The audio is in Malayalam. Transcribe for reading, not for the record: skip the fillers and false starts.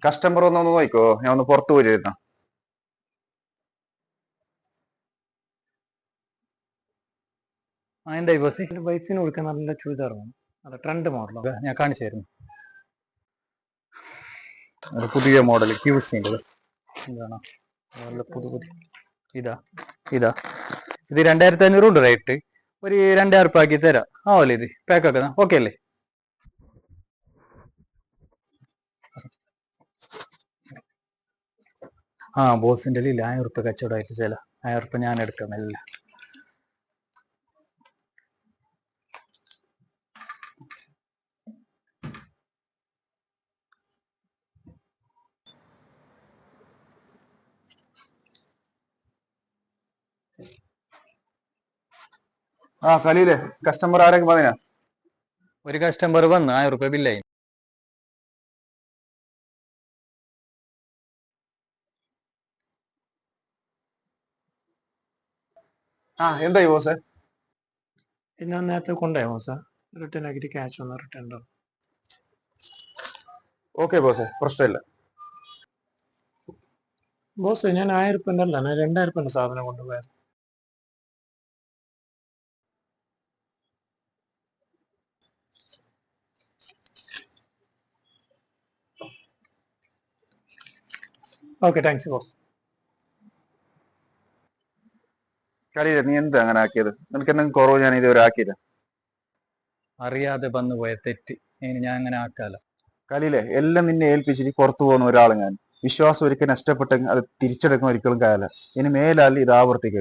കസ്റ്റമർ ഒന്ന് നോക്കോ, ഞാൻ ഒന്ന് പുറത്തു പോയിരുന്ന. എന്തായി ബോസ്? വൈഫിന് കൊടുക്കാൻ നല്ല ചുരിദാർ വേണം, നല്ല ട്രെൻഡ് മോഡലോ. ഞാൻ കാണിച്ചു തരുന്നു. പുതിയ മോഡൽ ക്യൂസിൻ്റെ എന്താണ്, നല്ല പുതിയ പുതിയ ഇതാ ഇതാ ഇത് 2500 ഉണ്ട് റേറ്റ്. ഒരു 2000 ഉറുപ്പ്യ ആക്കി തരാം. ആവല്ലേ ഇത് പാക്ക് ആക്കുന്ന? ഓക്കെ അല്ലേ? ബോസിന്റെ 1000 ഉറുപ്പ്യ കച്ചവടമായിട്ട് ചില 1000 ഉറുപ്പ്യ ഞാൻ എടുക്കാം എല്ലാം. ഖലീലെ, കസ്റ്റമർ ആരെങ്കിലും പറഞ്ഞാ? ഒരു കസ്റ്റമർ വന്ന് 1000 ഉറുപ്പ്യ ബില്ലായി. എന്തായി ബോസേ? ഞാൻ നേരത്തെ കൊണ്ടുപോയോ ബോസ്? റിട്ടേൺ ആക്കിയിട്ട് ക്യാഷ് ഒന്ന് റിട്ടേൺ ഉണ്ടോ? ഓക്കെ ബോസേ, പ്രശ്നമില്ല. ബോസ് ഞാൻ 1000 ഉറുപ്പ്യൻ്റെ അല്ല, ഞാൻ 2000 ഉറുപ്പ്യൻ്റെ സാധനം കൊണ്ടുപോയത്. Okay thanks boss. ഖലീലെ, നീ എന്താ അങ്ങനെ ആക്കിയത്? നിനക്ക് എന്തെങ്കിലും കുറവ് ഞാൻ ഇതുവരെ ആക്കിയത്? അറിയാതെ വന്നു പോയ തെറ്റ്, ഇനി ഞാൻ അങ്ങനെ ആക്കാല. ഖലീലെ, എല്ലാം നിന്നെ ഏൽപ്പിച്ചിട്ട് പുറത്തു പോകുന്ന ഒരാൾ ഞാൻ. വിശ്വാസം ഒരിക്കൽ നഷ്ടപ്പെട്ടെങ്കിൽ അത് തിരിച്ചെടുക്കാൻ ഒരിക്കലും കാല. ഇനി മേലാൽ ഇത് ആവർത്തിക്കുക.